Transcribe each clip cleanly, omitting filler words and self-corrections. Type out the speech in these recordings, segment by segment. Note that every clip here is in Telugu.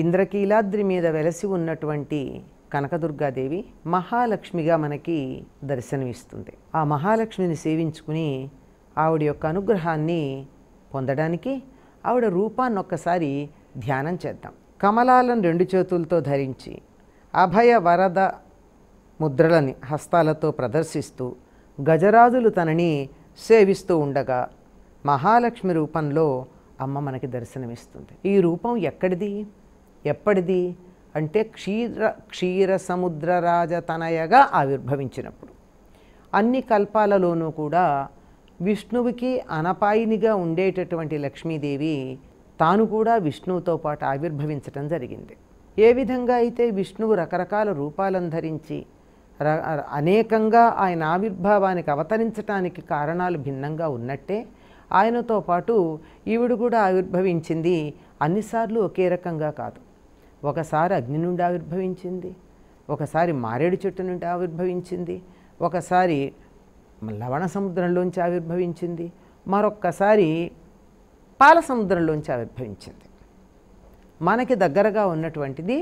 ఇంద్రకీలాద్రి మీద వెలసి ఉన్నటువంటి కనకదుర్గాదేవి మహాలక్ష్మిగా మనకి దర్శనమిస్తుంది. ఆ మహాలక్ష్మిని సేవించుకుని ఆవిడ యొక్క అనుగ్రహాన్ని పొందడానికి ఆవిడ రూపాన్ని ఒక్కసారి ధ్యానం చేద్దాం. కమలాలను 2 చేతులతో ధరించి అభయ వరద ముద్రలని హస్తాలతో ప్రదర్శిస్తూ గజరాజులు తనని సేవిస్తూ ఉండగా మహాలక్ష్మి రూపంలో అమ్మ మనకి దర్శనమిస్తుంది. ఈ రూపం ఎప్పటిది అంటే క్షీర సముద్ర రాజతనయగా ఆవిర్భవించినప్పుడు. అన్ని కల్పాలలోనూ కూడా విష్ణువుకి అనపాయినిగా ఉండేటటువంటి లక్ష్మీదేవి తాను కూడా విష్ణువుతో పాటు ఆవిర్భవించటం జరిగింది. ఏ విధంగా అయితే విష్ణువు రకరకాల రూపాలను ధరించి అనేకంగా ఆయన ఆవిర్భావానికి అవతరించటానికి కారణాలు భిన్నంగా ఉన్నట్టే ఆయనతో పాటు ఈవిడ కూడా ఆవిర్భవించింది. అన్నిసార్లు ఒకే రకంగా కాదు. ఒకసారి అగ్ని నుండి ఆవిర్భవించింది, ఒకసారి మారేడు చెట్టు నుండి ఆవిర్భవించింది, ఒకసారి లవణ సముద్రంలోంచి ఆవిర్భవించింది, మరొక్కసారి పాల సముద్రంలోంచి ఆవిర్భవించింది. మనకి దగ్గరగా ఉన్నటువంటిది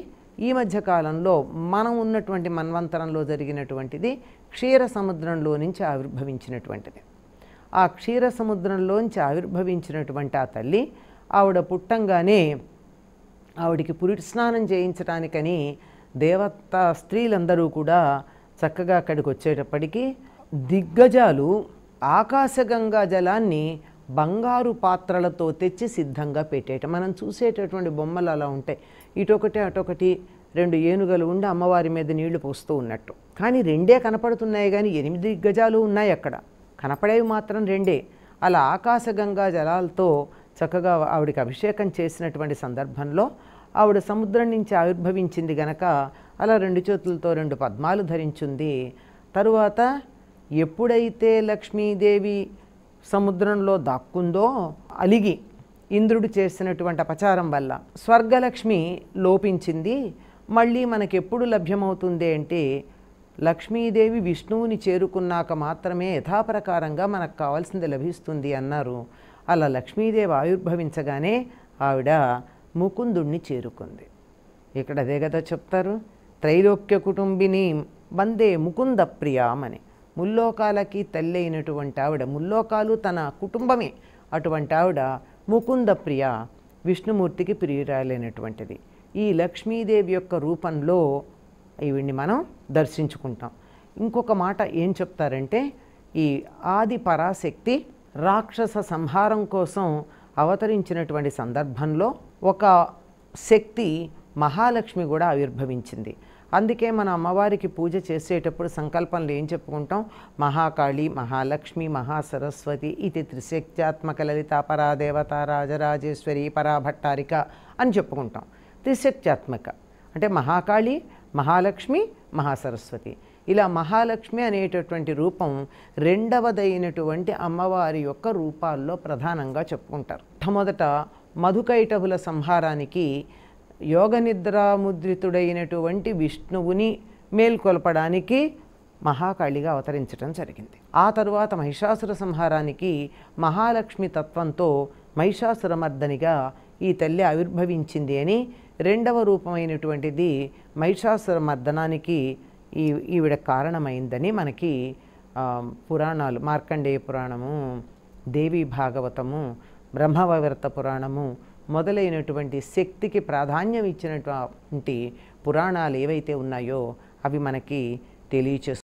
ఈ మధ్యకాలంలో మనం ఉన్నటువంటి మన్వంతరంలో జరిగినటువంటిది క్షీర సముద్రంలో నుంచి ఆవిర్భవించినటువంటిది. ఆ క్షీర సముద్రంలోంచి ఆవిర్భవించినటువంటి ఆ తల్లి ఆవిడ పుట్టంగానే ఆవిడికి పురుస్నానం చేయించడానికని దేవతా స్త్రీలందరూ కూడా చక్కగా అక్కడికి వచ్చేటప్పటికీ దిగ్గజాలు ఆకాశగంగా జలాన్ని బంగారు పాత్రలతో తెచ్చి సిద్ధంగా పెట్టేయటం. మనం చూసేటటువంటి బొమ్మలు అలా ఉంటాయి. ఇటొకటి అటొకటి 2 ఏనుగలు ఉండి అమ్మవారి మీద నీళ్లు పోస్తూ ఉన్నట్టు. కానీ 2 కనపడుతున్నాయి, కానీ 8 దిగ్గజాలు ఉన్నాయి అక్కడ. కనపడేవి మాత్రం 2. అలా ఆకాశగంగా జలాలతో చక్కగా ఆవిడికి అభిషేకం చేసినటువంటి సందర్భంలో ఆవిడ సముద్రం నుంచి ఆవిర్భవించింది గనక అలా 2 చేతులతో 2 పద్మాలు ధరించింది. తరువాత ఎప్పుడైతే లక్ష్మీదేవి సముద్రంలో దాక్కుందో అలిగి ఇంద్రుడు చేసినటువంటి అపచారం వల్ల స్వర్గలక్ష్మి లోపించింది. మళ్ళీ మనకెప్పుడు లభ్యమవుతుంది అంటే లక్ష్మీదేవి విష్ణువుని చేరుకున్నాక మాత్రమే యథాప్రకారంగా మనకు కావాల్సింది లభిస్తుంది అన్నారు. అలా లక్ష్మీదేవి ఆవిర్భవించగానే ఆవిడ ముకుందుణ్ణి చేరుకుంది. ఇక్కడ అదే కదా చెప్తారు, త్రైలోక్య కుటుంబిని వందే ముకుంద ప్రియామని. ముల్లోకాలకి తల్లి అయినటువంటి ఆవిడ, ముల్లోకాలు తన కుటుంబమే, అటువంటి ఆవిడ ముకుంద ప్రియ, విష్ణుమూర్తికి ప్రియురాలైనటువంటిది. ఈ లక్ష్మీదేవి యొక్క రూపంలో ఈవిడ్ని మనం దర్శించుకుంటాం. ఇంకొక మాట ఏం చెప్తారంటే, ఈ ఆది పరాశక్తి రాక్షస సంహారం కోసం అవతరించినటువంటి సందర్భంలో ఒక శక్తి మహాలక్ష్మి కూడా ఆవిర్భవించింది. అందుకే మన అమ్మవారికి పూజ చేసేటప్పుడు సంకల్పంలో ఏం చెప్పుకుంటాం, మహాకాళి, మహాలక్ష్మి, మహాసరస్వతి ఇది త్రిశక్త్యాత్మక లలిత పరాదేవత రాజరాజేశ్వరి పరాభట్టారిక అని చెప్పుకుంటాం. త్రిశక్త్యాత్మక అంటే మహాకాళి, మహాలక్ష్మి, మహాసరస్వతి. ఇలా మహాలక్ష్మి అనేటటువంటి రూపం 2వదైనటువంటి అమ్మవారి యొక్క రూపాల్లో ప్రధానంగా చెప్పుకుంటారు. మొట్టమొదట మధుకైటభుల సంహారానికి యోగనిద్రాముద్రితుడైనటువంటి విష్ణువుని మేల్కొల్పడానికి మహాకాళిగా అవతరించడం జరిగింది. ఆ తరువాత మహిషాసుర సంహారానికి మహాలక్ష్మి తత్వంతో మహిషాసురమర్దనిగా ఈ తల్లి ఆవిర్భవించింది అని 2వ రూపమైనటువంటిది మహిషాసురమర్దనానికి ఈవిడ కారణమైందని మనకి పురాణాలు, మార్కండేయ పురాణము, దేవీ భాగవతము, బ్రహ్మవైవర్త పురాణము మొదలైనటువంటి శక్తికి ప్రాధాన్యం ఇచ్చినటువంటి పురాణాలు ఏవైతే ఉన్నాయో అవి మనకి తెలియచేస్తాయి.